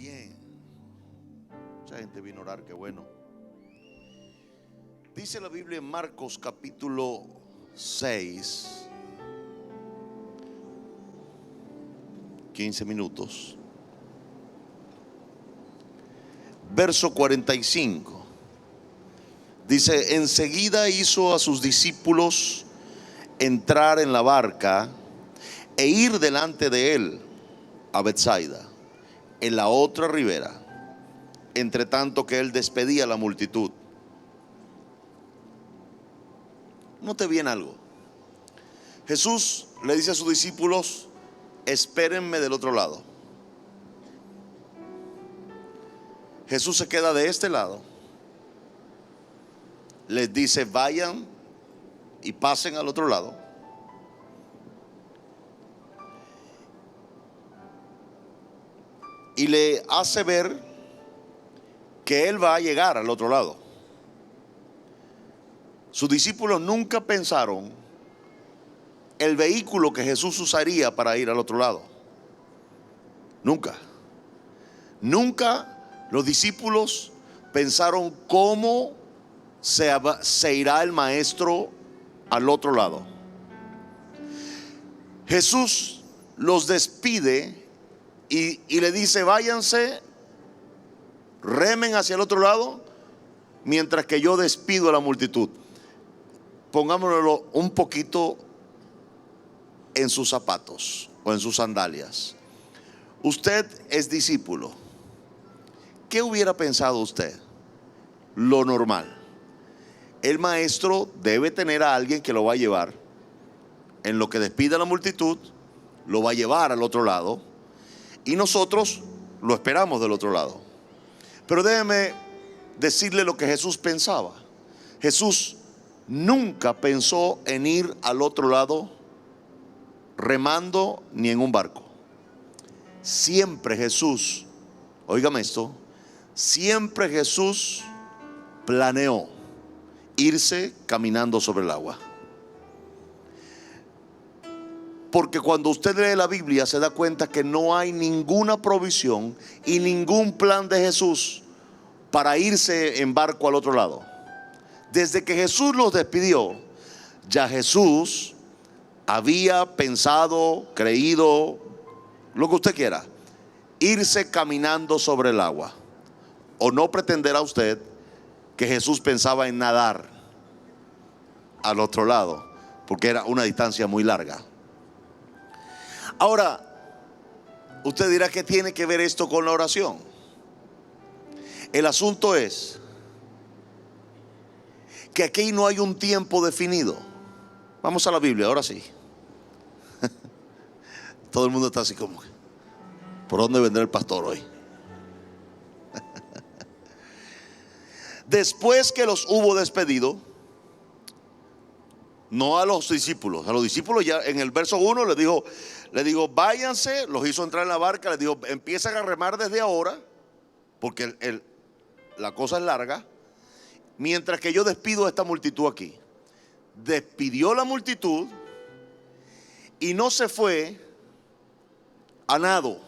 Bien. Mucha gente vino a orar, qué bueno. Dice la Biblia en Marcos capítulo 6, 15 minutos, verso 45. Dice: enseguida hizo a sus discípulos entrar en la barca e ir delante de él a Betsaida, en la otra ribera, entre tanto que él despedía a la multitud. Note bien algo. Jesús le dice a sus discípulos: espérenme del otro lado. Jesús se queda de este lado. Les dice: vayan y pasen al otro lado. Y le hace ver que él va a llegar al otro lado. Sus discípulos nunca pensaron el vehículo que Jesús usaría para ir al otro lado. Nunca. Nunca los discípulos pensaron cómo se irá el maestro al otro lado. Jesús los despide y le dice: váyanse, remen hacia el otro lado, mientras que yo despido a la multitud. Pongámoslo un poquito en sus zapatos o en sus sandalias. Usted es discípulo. ¿Qué hubiera pensado usted? Lo normal. El maestro debe tener a alguien que lo va a llevar. En lo que despide a la multitud, lo va a llevar al otro lado, y nosotros lo esperamos del otro lado. Pero déjeme decirle lo que Jesús pensaba. Jesús nunca pensó en ir al otro lado remando ni en un barco. Siempre Jesús, óigame esto, siempre Jesús planeó irse caminando sobre el agua. Porque cuando usted lee la Biblia se da cuenta que no hay ninguna provisión y ningún plan de Jesús para irse en barco al otro lado. Desde que Jesús los despidió, ya Jesús había pensado, creído, lo que usted quiera, irse caminando sobre el agua. ¿O no pretenderá usted que Jesús pensaba en nadar al otro lado? Porque era una distancia muy larga. Ahora, usted dirá: ¿qué tiene que ver esto con la oración? El asunto es que aquí no hay un tiempo definido. Vamos a la Biblia, ahora sí. Todo el mundo está así como: ¿por dónde vendrá el pastor hoy? Después que los hubo despedido, no a los discípulos ya en el verso 1 le digo váyanse, los hizo entrar en la barca, les dijo: empiezan a remar desde ahora, porque la cosa es larga, mientras que yo despido a esta multitud aquí. Despidió la multitud y no se fue a nado.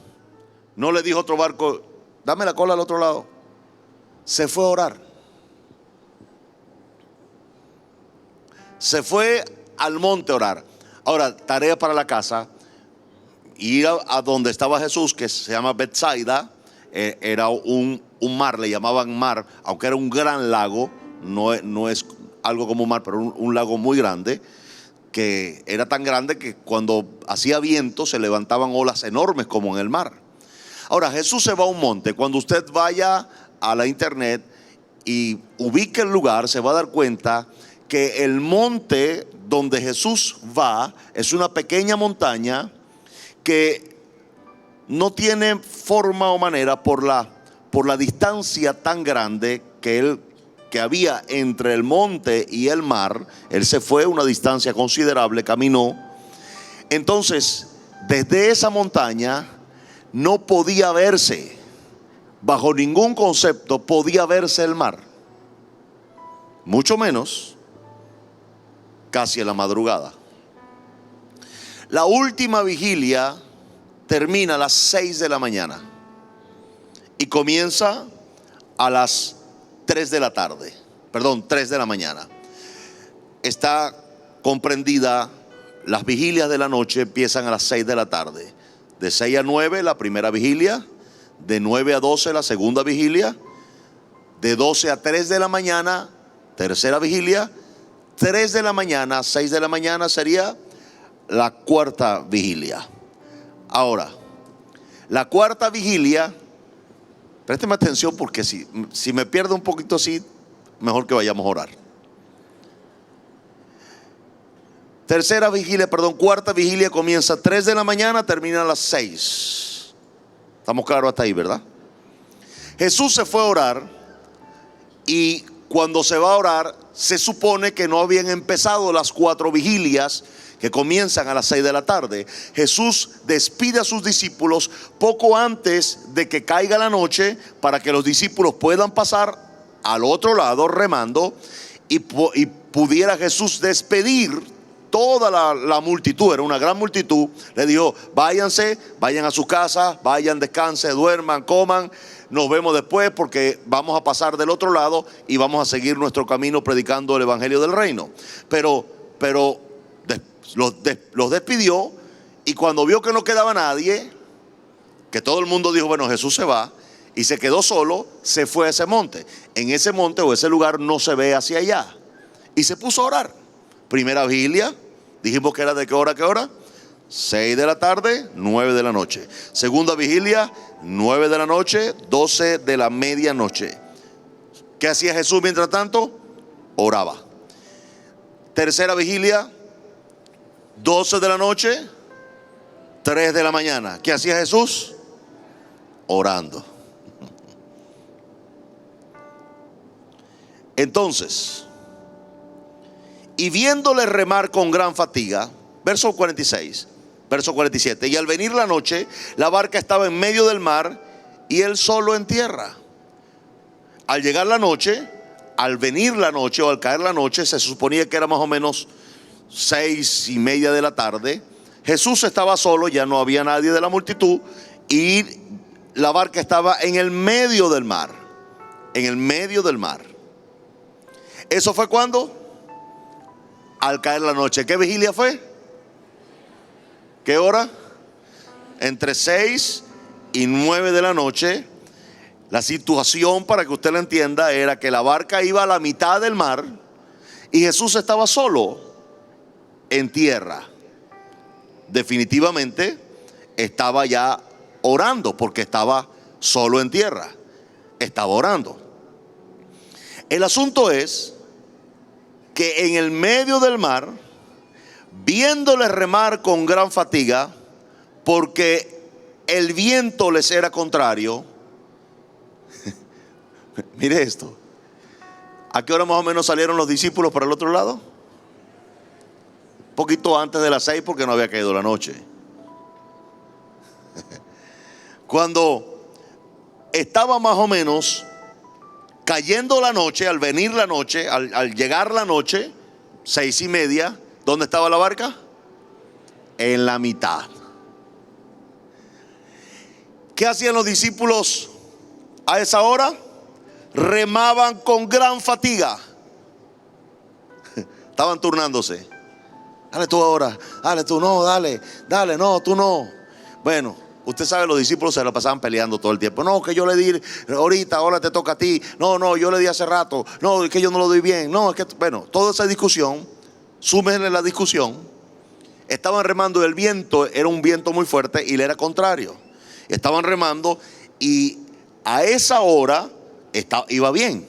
No le dijo a otro barco: dame la cola al otro lado. Se fue a orar. Se fue al monte a orar. Ahora, tarea para la casa: ir a donde estaba Jesús, que se llama Betsaida. Era un mar, le llamaban mar, aunque era un gran lago. No es algo como un mar, pero un lago muy grande, que era tan grande que cuando hacía viento se levantaban olas enormes como en el mar. Ahora, Jesús se va a un monte. Cuando usted vaya a la internet y ubique el lugar, se va a dar cuenta que el monte donde Jesús va es una pequeña montaña que no tiene forma o manera por la distancia tan grande que había entre el monte y el mar. Él se fue una distancia considerable, caminó. Entonces, desde esa montaña no podía verse, bajo ningún concepto podía verse el mar, mucho menos casi a la madrugada. La última vigilia termina a las 6 de la mañana. y comienza a las 3 de la tarde, perdón, 3 de la mañana. Está comprendida, las vigilias de la noche empiezan a las 6 de la tarde. De 6 a 9 la primera vigilia, de 9 a 12 la segunda vigilia, de 12 a 3 de la mañana, tercera vigilia, 3 de la mañana a 6 de la mañana sería la cuarta vigilia. Ahora, la cuarta vigilia, présteme atención porque si me pierdo un poquito así, mejor que vayamos a orar. Cuarta vigilia comienza a 3 de la mañana, termina a las 6. Estamos claros hasta ahí, ¿verdad? Jesús se fue a orar y cuando se va a orar, se supone que no habían empezado las 4 vigilias que comienzan a las 6 de la tarde. Jesús despide a sus discípulos poco antes de que caiga la noche para que los discípulos puedan pasar al otro lado remando y pudiera Jesús despedir toda la multitud. Era una gran multitud. Le dijo: váyanse, vayan a su casa, vayan, descansen, duerman, coman. Nos vemos después porque vamos a pasar del otro lado y vamos a seguir nuestro camino predicando el evangelio del reino. Pero los despidió, y cuando vio que no quedaba nadie, que todo el mundo dijo: bueno, Jesús se va, y se quedó solo, se fue a ese monte. En ese monte o ese lugar no se ve hacia allá, y se puso a orar. Primera vigilia, dijimos que era de qué hora a qué hora, 6 de la tarde, 9 de la noche. Segunda vigilia, 9 de la noche, 12 de la medianoche. ¿Qué hacía Jesús mientras tanto? Oraba. Tercera vigilia, 12 de la noche, 3 de la mañana. ¿Qué hacía Jesús? Orando. Entonces, y viéndole remar con gran fatiga, verso 46, verso 47, y al venir la noche, la barca estaba en medio del mar y él solo en tierra. Al llegar la noche, al venir la noche o al caer la noche, se suponía que era más o menos 6:30 de la tarde. Jesús estaba solo, ya no había nadie de la multitud, y la barca estaba en el medio del mar. En el medio del mar. ¿Eso fue cuando? Al caer la noche. ¿Qué vigilia fue? ¿Qué hora? Entre 6 y 9 de la noche. La situación, para que usted la entienda, era que la barca iba a la mitad del mar y Jesús estaba solo en tierra. Definitivamente estaba ya orando, porque estaba solo en tierra. Estaba orando. El asunto es que en el medio del mar, viéndole remar con gran fatiga, porque el viento les era contrario. Mire esto. ¿A qué hora más o menos salieron los discípulos para el otro lado? Un poquito antes de las 6, porque no había caído la noche. Cuando estaba más o menos cayendo la noche, al venir la noche, al llegar la noche, 6:30, ¿dónde estaba la barca? En la mitad. ¿Qué hacían los discípulos a esa hora? Remaban con gran fatiga. Estaban turnándose. Dale tú ahora, dale tú, no, dale, no, tú no. Bueno, usted sabe, los discípulos se la pasaban peleando todo el tiempo. No, que yo le di ahorita, ahora te toca a ti. No, yo le di hace rato. No, es que yo no lo doy bien. No, es que, bueno, toda esa discusión, súmenle la discusión. Estaban remando y el viento era un viento muy fuerte y le era contrario. Estaban remando y a esa hora iba bien.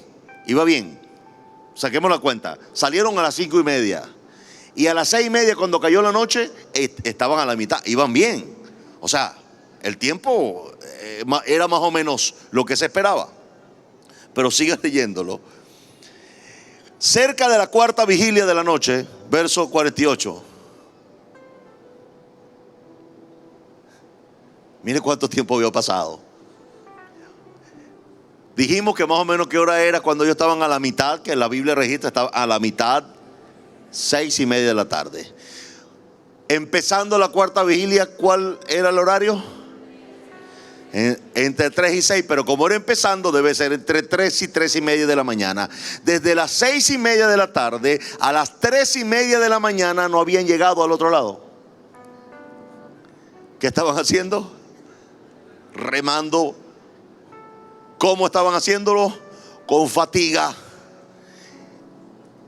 Saquemos la cuenta. Salieron a las 5:30 y a las 6:30, cuando cayó la noche, estaban a la mitad. Iban bien. O sea, el tiempo era más o menos lo que se esperaba. Pero siga leyéndolo. Cerca de la cuarta vigilia de la noche, verso 48. Mire cuánto tiempo había pasado. Dijimos que más o menos qué hora era cuando ellos estaban a la mitad, que la Biblia registra, estaba a la mitad, 6:30 de la tarde. Empezando la cuarta vigilia, ¿cuál era el horario? Entre 3 y 6, pero como era empezando, debe ser entre 3 y 3 y media de la mañana. Desde las 6 y media de la tarde a las 3 y media de la mañana no habían llegado al otro lado. ¿Qué estaban haciendo? Remando. ¿Cómo estaban haciéndolo? Con fatiga.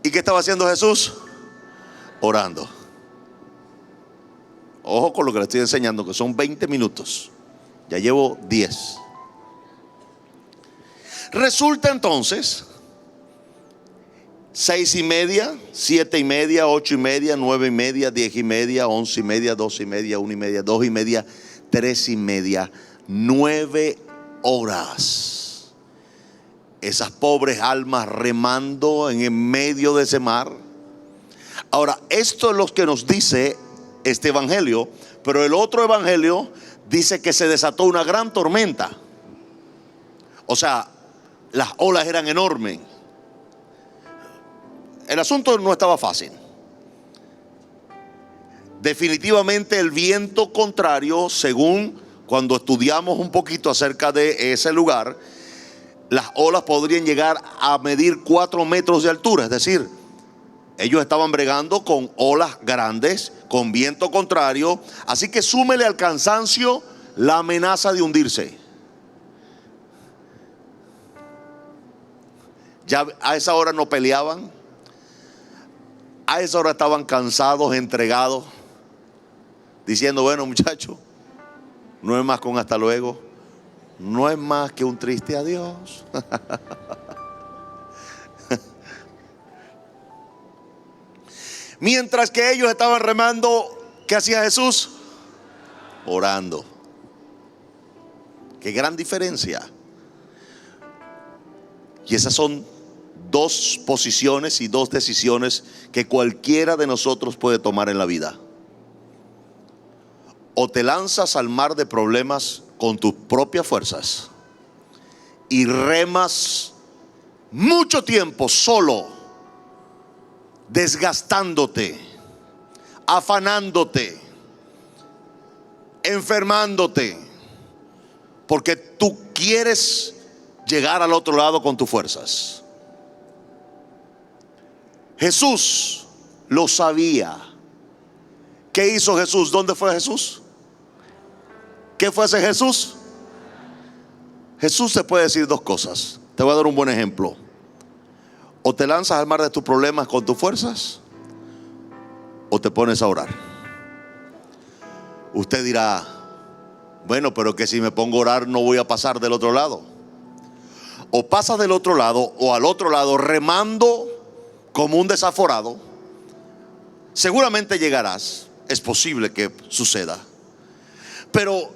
¿Y qué estaba haciendo Jesús? Orando. Ojo con lo que le estoy enseñando, que son 20 minutos. Ya llevo 10. Resulta entonces 6 y media, 7 y media, 8 y media, 9 y media, 10 y media, 11 y media, 12 y media, 1 y media, 2 y media, 3 y media, 9 horas. Esas pobres almas remando en el medio de ese mar. Ahora, esto es lo que nos dice este evangelio, pero el otro evangelio dice que se desató una gran tormenta. O sea, las olas eran enormes. El asunto no estaba fácil. Definitivamente el viento contrario, según cuando estudiamos un poquito acerca de ese lugar, las olas podrían llegar a medir 4 metros de altura. Es decir, ellos estaban bregando con olas grandes, con viento contrario. Así que súmele al cansancio la amenaza de hundirse. Ya a esa hora no peleaban. A esa hora estaban cansados, entregados, diciendo: bueno, muchachos, no es más que un hasta luego, no es más que un triste adiós. Mientras que ellos estaban remando, ¿qué hacía Jesús? Orando. Qué gran diferencia. Y esas son 2 posiciones y 2 decisiones que cualquiera de nosotros puede tomar en la vida. O te lanzas al mar de problemas con tus propias fuerzas y remas mucho tiempo solo, desgastándote, afanándote, enfermándote, porque tú quieres llegar al otro lado con tus fuerzas. Jesús lo sabía. ¿Qué hizo Jesús? ¿Dónde fue Jesús? ¿Qué fue ese Jesús? Jesús te puede decir 2 cosas. Te voy a dar un buen ejemplo. O te lanzas al mar de tus problemas con tus fuerzas, o te pones a orar. Usted dirá: bueno, pero que si me pongo a orar no voy a pasar del otro lado. O pasas del otro lado o al otro lado remando como un desaforado. Seguramente llegarás. Es posible que suceda. Pero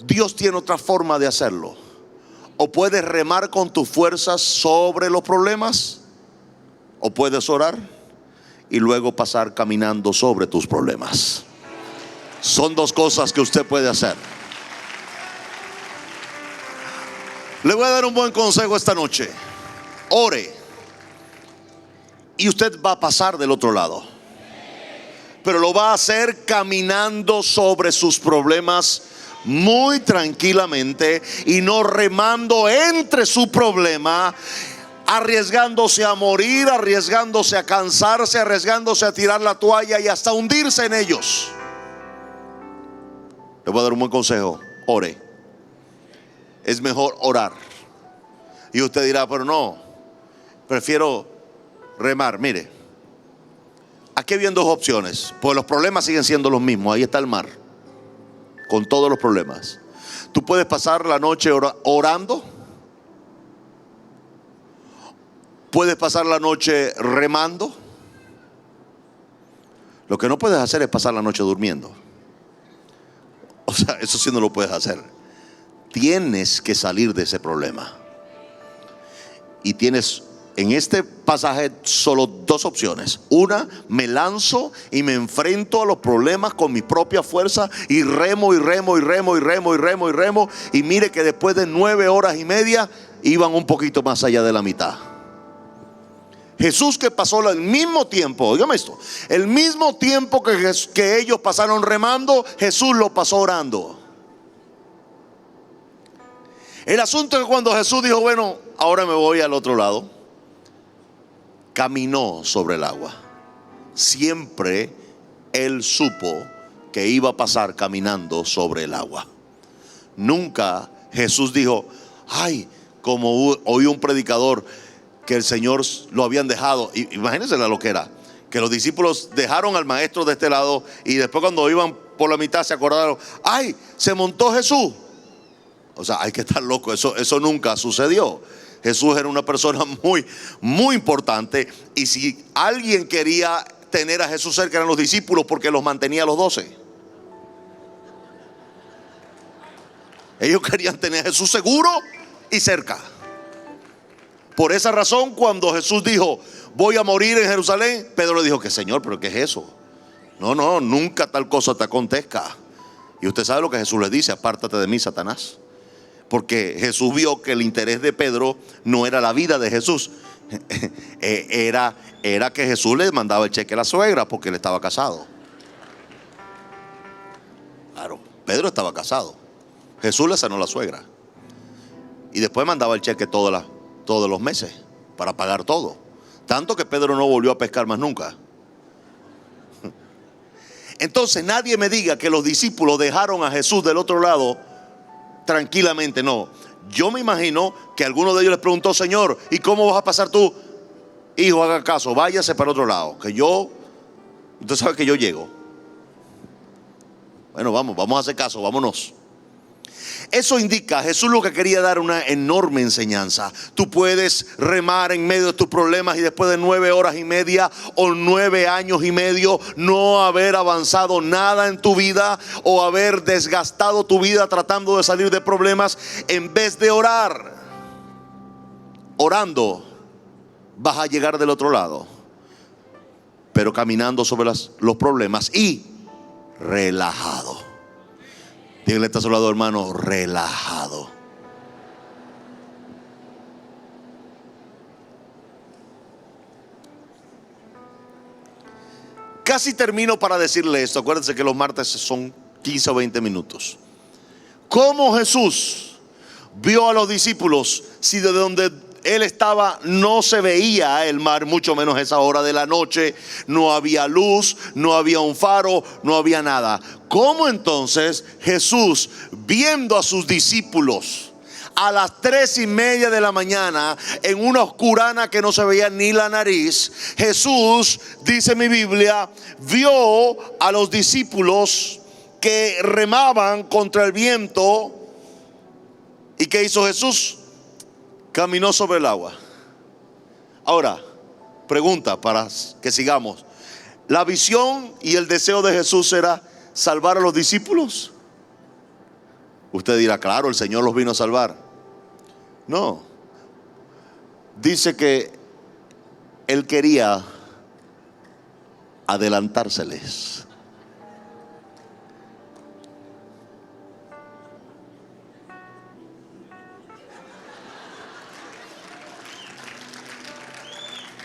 Dios tiene otra forma de hacerlo. O puedes remar con tus fuerzas sobre los problemas, o puedes orar y luego pasar caminando sobre tus problemas. Son 2 cosas que usted puede hacer. Le voy a dar un buen consejo esta noche. Ore y usted va a pasar del otro lado, pero lo va a hacer caminando sobre sus problemas muy tranquilamente y no remando entre su problema, arriesgándose a morir, arriesgándose a cansarse, arriesgándose a tirar la toalla y hasta hundirse en ellos. Le voy a dar un buen consejo. Ore. Es mejor orar. Y usted dirá: pero no, prefiero remar. Mire, aquí habían 2 opciones, pues los problemas siguen siendo los mismos. Ahí está el mar, con todos los problemas. Tú puedes pasar la noche orando. Puedes pasar la noche remando. Lo que no puedes hacer es pasar la noche durmiendo. O sea, eso sí no lo puedes hacer. Tienes que salir de ese problema. Y tienes en este pasaje solo 2 opciones. Una, me lanzo y me enfrento a los problemas con mi propia fuerza y remo y remo y remo y remo y remo y remo. Y mire que después de 9 horas y media iban un poquito más allá de la mitad. Jesús, que pasó el mismo tiempo, óigame esto, el mismo tiempo que ellos pasaron remando, Jesús lo pasó orando. El asunto es que cuando Jesús dijo, bueno, ahora me voy al otro lado, caminó sobre el agua. Siempre él supo que iba a pasar caminando sobre el agua. Nunca Jesús dijo, ay, como oí un predicador que el Señor lo habían dejado. Imagínense la loquera, que los discípulos dejaron al maestro de este lado y después cuando iban por la mitad se acordaron, ay, se montó Jesús. O sea, hay que estar loco, eso nunca sucedió. Jesús era una persona muy, muy importante, y si alguien quería tener a Jesús cerca eran los discípulos, porque los mantenía a los 12. Ellos querían tener a Jesús seguro y cerca. Por esa razón, cuando Jesús dijo, voy a morir en Jerusalén, Pedro le dijo, que Señor, pero ¿qué es eso? No, nunca tal cosa te acontezca. Y usted sabe lo que Jesús le dice, apártate de mí, Satanás. Porque Jesús vio que el interés de Pedro no era la vida de Jesús. Era que Jesús le mandaba el cheque a la suegra porque él estaba casado. Claro, Pedro estaba casado. Jesús le sanó a la suegra. Y después mandaba el cheque todos los meses para pagar todo. Tanto que Pedro no volvió a pescar más nunca. Entonces nadie me diga que los discípulos dejaron a Jesús del otro lado tranquilamente. No, yo me imagino que alguno de ellos les preguntó, Señor, ¿y cómo vas a pasar tú? Hijo, haga caso, váyase para el otro lado, que usted sabe que yo llego. Bueno, vamos a hacer caso, vámonos. Eso indica, Jesús lo que quería dar una enorme enseñanza. Tú puedes remar en medio de tus problemas y después de 9 horas y media o 9 años y medio no haber avanzado nada en tu vida, o haber desgastado tu vida tratando de salir de problemas. En vez de orar, orando, vas a llegar del otro lado, pero caminando sobre los problemas y relajado. Dígale, está a su lado, hermano, relajado. Casi termino para decirle esto. Acuérdense que los martes son 15 o 20 minutos. ¿Cómo Jesús vio a los discípulos si de donde él estaba no se veía el mar, mucho menos esa hora de la noche? No había luz, no había un faro, no había nada. ¿Cómo entonces Jesús, viendo a sus discípulos a las 3:30 de la mañana en una oscurana que no se veía ni la nariz, Jesús, dice mi Biblia, vio a los discípulos que remaban contra el viento? ¿Y qué hizo Jesús? Caminó sobre el agua. Ahora, pregunta para que sigamos. ¿La visión y el deseo de Jesús era salvar a los discípulos? Usted dirá, claro, el Señor los vino a salvar. No. Dice que Él quería adelantárseles.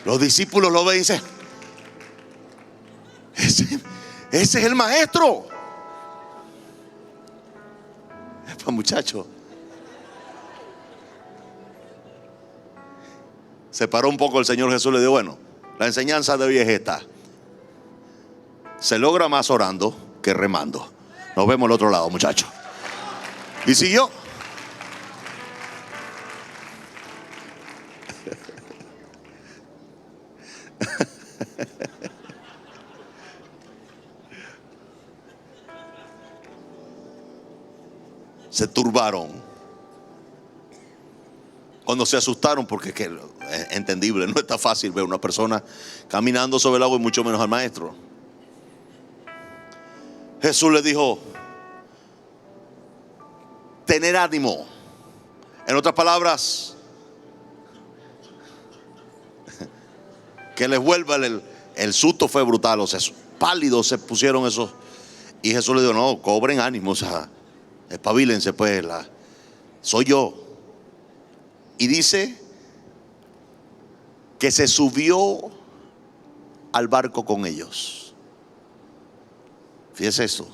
Los discípulos lo ven y dicen, ese es el maestro. Muchacho, se paró un poco el Señor Jesús, le dijo, bueno, la enseñanza de hoy es esta: se logra más orando que remando. Nos vemos al otro lado, muchacho. Y siguió. Se turbaron cuando se asustaron, porque es entendible, no está fácil ver una persona caminando sobre el agua y mucho menos al maestro. Jesús le dijo, tener ánimo. En otras palabras, que les vuelva el susto. Fue brutal, o sea, pálidos se pusieron esos. Y Jesús le dijo, no, cobren ánimo, o sea, espabilense pues, soy yo. Y dice que se subió al barco con ellos. Fíjese eso,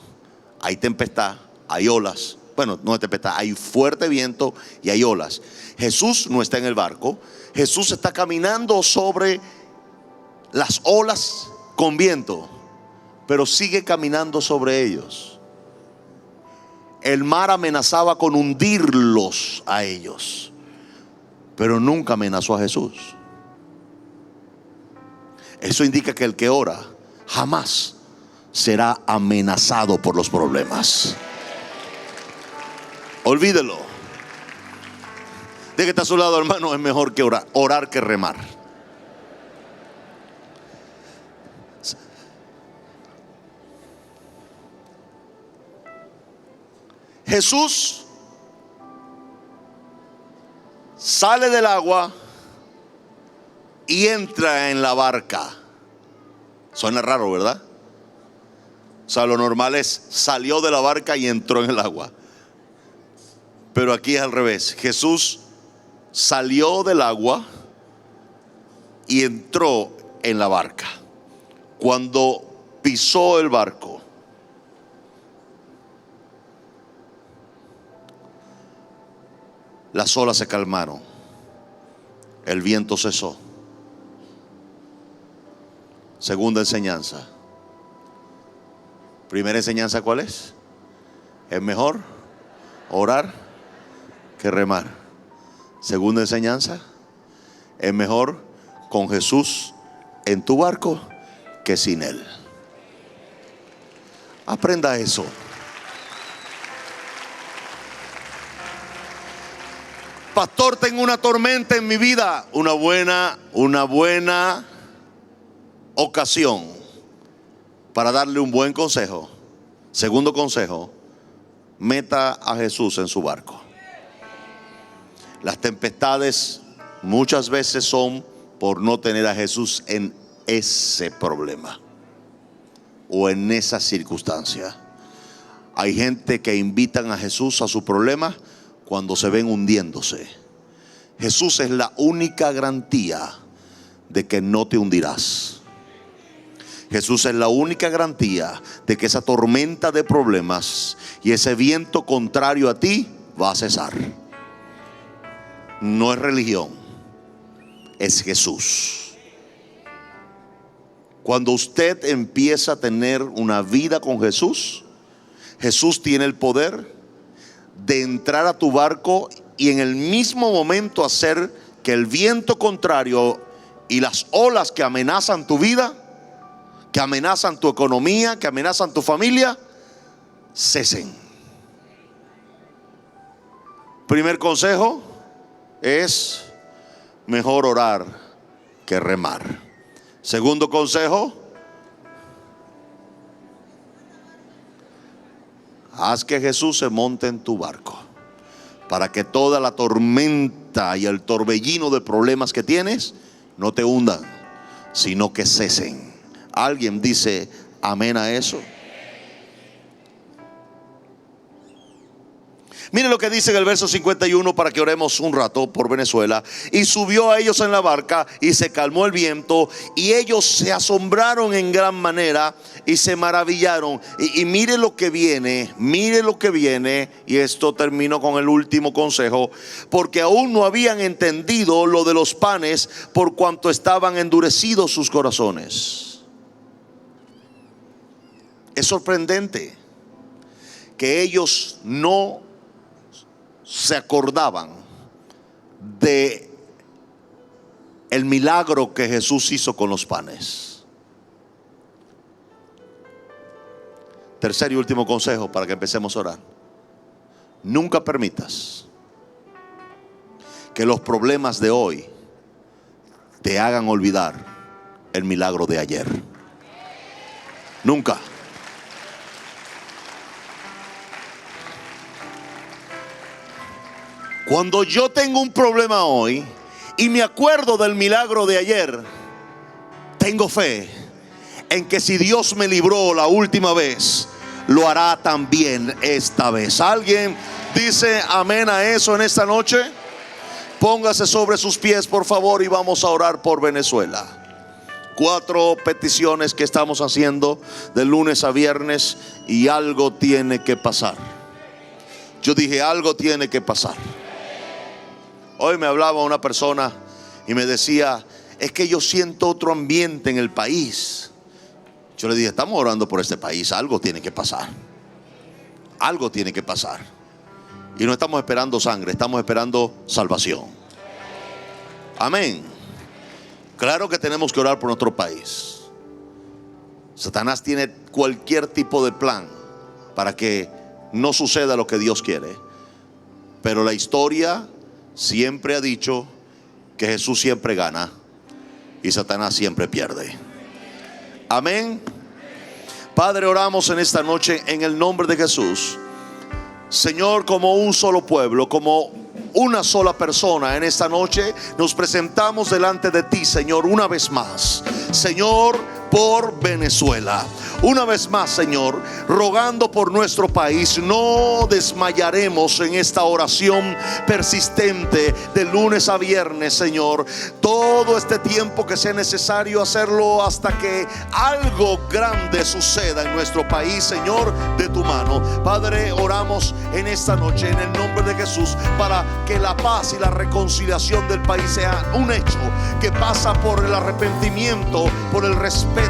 hay tempestad, hay olas, bueno, no es tempestad, hay fuerte viento y hay olas. Jesús no está en el barco, Jesús está caminando sobre las olas con viento, pero sigue caminando sobre ellos. El mar amenazaba con hundirlos a ellos, pero nunca amenazó a Jesús. Eso indica que el que ora jamás será amenazado por los problemas. Olvídelo. De que está a su lado, hermano, es mejor que orar que remar. Jesús sale del agua y entra en la barca. Suena raro, ¿verdad? O sea, lo normal es salió de la barca y entró en el agua. Pero aquí es al revés. Jesús salió del agua y entró en la barca. Cuando pisó el barco, las olas se calmaron, el viento cesó. Segunda enseñanza. Primera enseñanza, ¿cuál es? Es mejor orar que remar. Segunda enseñanza, es mejor con Jesús en tu barco que sin Él. Aprenda eso. Pastor, tengo una tormenta en mi vida. Una buena ocasión para darle un buen consejo. Segundo consejo: meta a Jesús en su barco. Las tempestades muchas veces son por no tener a Jesús en ese problema o en esa circunstancia. Hay gente que invitan a Jesús a su problema cuando se ven hundiéndose. Jesús es la única garantía de que no te hundirás. Jesús es la única garantía de que esa tormenta de problemas y ese viento contrario a ti va a cesar. No es religión, es Jesús. Cuando usted empieza a tener una vida con Jesús, Jesús tiene el poder de entrar a tu barco y en el mismo momento hacer que el viento contrario y las olas que amenazan tu vida, que amenazan tu economía, que amenazan tu familia, cesen. Primer consejo es mejor orar que remar. Segundo consejo: haz que Jesús se monte en tu barco para que toda la tormenta y el torbellino de problemas que tienes no te hundan, sino que cesen. ¿Alguien dice amén a eso? Mire lo que dice en el verso 51 para que oremos un rato por Venezuela. Y subió a ellos en la barca y se calmó el viento y ellos se asombraron en gran manera y se maravillaron. Y mire lo que viene, y esto termino con el último consejo, porque aún no habían entendido lo de los panes por cuanto estaban endurecidos sus corazones. Es sorprendente que ellos no se acordaban de el milagro que Jesús hizo con los panes. Tercer y último consejo para que empecemos a orar: nunca permitas que los problemas de hoy te hagan olvidar el milagro de ayer. Nunca. Cuando yo tengo un problema hoy y me acuerdo del milagro de ayer, tengo fe en que si Dios me libró la última vez, lo hará también esta vez. ¿Alguien dice amén a eso en esta noche? Póngase sobre sus pies, por favor, y vamos a orar por Venezuela. 4 peticiones que estamos haciendo de lunes a viernes y algo tiene que pasar. Yo dije, algo tiene que pasar. Hoy me hablaba una persona y me decía, es que yo siento otro ambiente en el país. Yo le dije, estamos orando por este país, algo tiene que pasar. Algo tiene que pasar. Y no estamos esperando sangre, estamos esperando salvación. Amén. Claro que tenemos que orar por nuestro país. Satanás tiene cualquier tipo de plan para que no suceda lo que Dios quiere. Pero la historia siempre ha dicho que Jesús siempre gana y Satanás siempre pierde. Amén. Padre, oramos en esta noche en el nombre de Jesús. Señor, como un solo pueblo, como una sola persona, en esta noche nos presentamos delante de ti, Señor, una vez más. Señor, por Venezuela. Una vez más, Señor, rogando por nuestro país. No desmayaremos en esta oración persistente de lunes a viernes, Señor. Todo este tiempo que sea necesario hacerlo hasta que algo grande suceda en nuestro país, Señor, de tu mano. Padre, oramos en esta noche en el nombre de Jesús para que la paz y la reconciliación del país sea un hecho que pasa por el arrepentimiento, por el respeto,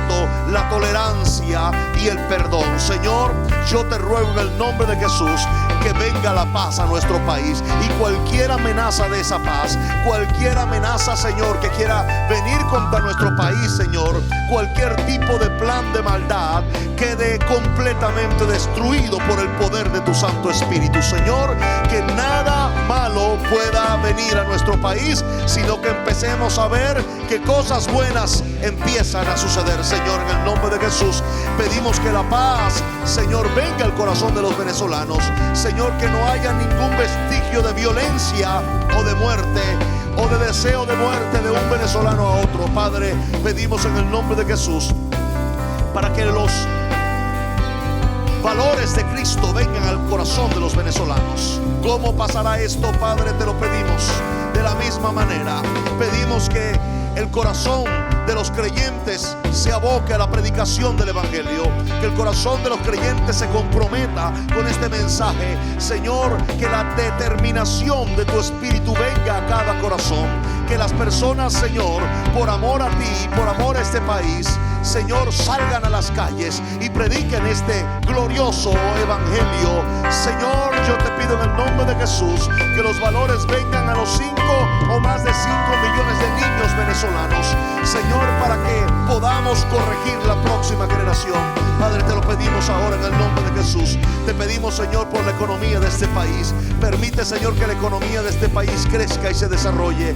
la tolerancia y el perdón. Señor, yo te ruego en el nombre de Jesús que venga la paz a nuestro país, y cualquier amenaza de esa paz, cualquier amenaza, Señor, que quiera venir contra nuestro país, Señor, cualquier tipo de plan de maldad quede completamente destruido por el poder de tu Santo Espíritu. Señor, que nada malo pueda venir a nuestro país, sino que empecemos a ver que cosas buenas empiezan a suceder. Señor, en el nombre de Jesús pedimos que la paz, Señor, venga al corazón de los venezolanos. Señor, que no haya ningún vestigio de violencia o de muerte o de deseo de muerte de un venezolano a otro. Padre, pedimos en el nombre de Jesús para que los valores de Cristo vengan al corazón de los venezolanos. ¿Cómo pasará esto, Padre? Te lo pedimos de la misma manera. Pedimos que el corazón de los creyentes se aboque a la predicación del evangelio, que el corazón de los creyentes se comprometa con este mensaje. Señor, que la determinación de tu espíritu venga a cada corazón, que las personas, Señor, por amor a ti, por amor a este país, Señor, salgan a las calles y prediquen este glorioso evangelio. Señor, yo te pido en el nombre de Jesús que los valores vengan a los 5 o más de 5 millones de niños venezolanos, Señor, para que podamos corregir la próxima generación. Padre, te lo pedimos ahora en el nombre de Jesús. Te pedimos, Señor, por la economía de este país. Permite, Señor, que la economía de este país crezca y se desarrolle.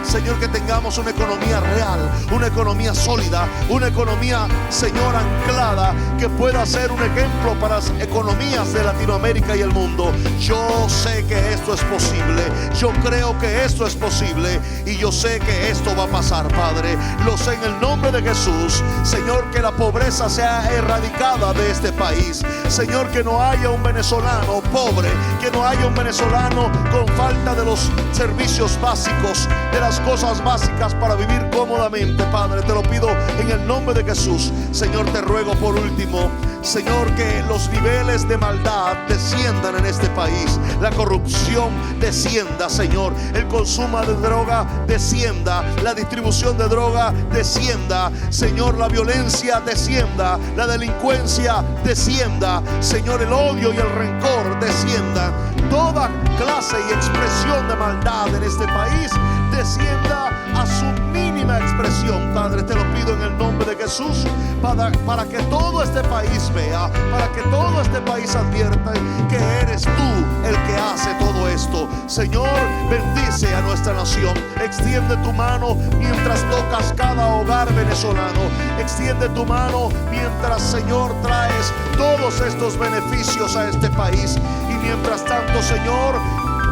Señor, que tengamos una economía real, una economía sólida, una economía, Señor, anclada, que pueda ser un ejemplo para las economías de Latinoamérica y el mundo. Yo sé que esto es posible, yo creo que esto es posible, y yo sé que esto va a pasar, Padre. Lo sé en el nombre de Jesús. Señor, que la pobreza sea erradicada de este país. Señor, que no haya un venezolano pobre, que no haya un venezolano con falta de los servicios básicos, de las cosas básicas para vivir cómodamente. Padre, te lo pido en el nombre de Jesús. Señor, te ruego por último, Señor, que los niveles de maldad desciendan en este país, la corrupción descienda, Señor, el consumo de droga descienda, la distribución de droga descienda, Señor, la violencia descienda, la delincuencia descienda, Señor, el odio y el rencor desciendan, toda clase y expresión de maldad en este país descienda a su mínima expresión. Padre, te lo pido en el nombre de Jesús, para que todo este país vea, para que todo este país advierta que eres tú el que hace todo esto. Señor, bendice a nuestra nación. Extiende tu mano mientras tocas cada hogar venezolano. Extiende tu mano mientras, Señor, traes todos estos beneficios a este país. Y mientras tanto, Señor,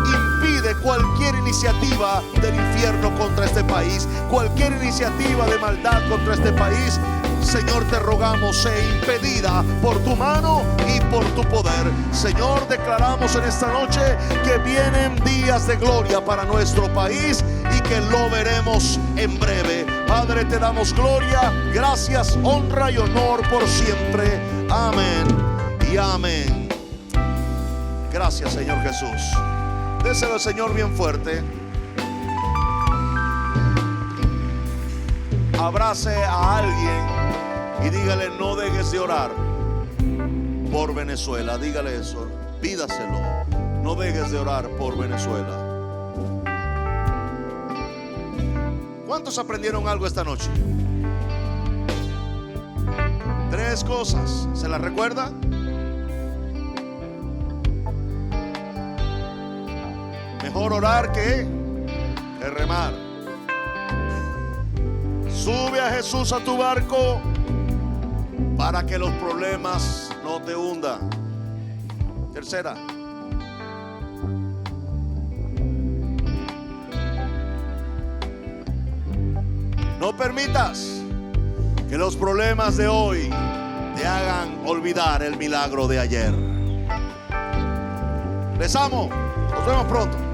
impide cualquier iniciativa del infierno contra este país, cualquier iniciativa de maldad contra este país. Señor, te rogamos, sea impedida por tu mano y por tu poder. Señor, declaramos en esta noche que vienen días de gloria para nuestro país y que lo veremos en breve. Padre, te damos gloria, gracias, honra y honor por siempre. Amén y amén. Gracias, Señor Jesús. Déselo al Señor bien fuerte. Abrace a alguien y dígale: no dejes de orar por Venezuela. Dígale eso, pídaselo. No dejes de orar por Venezuela. ¿Cuántos aprendieron algo esta noche? 3 cosas. ¿Se las recuerda? Mejor orar que remar. Sube a Jesús a tu barco para que los problemas no te hundan. Tercera, no permitas que los problemas de hoy te hagan olvidar el milagro de ayer. Les amo. Nos vemos pronto.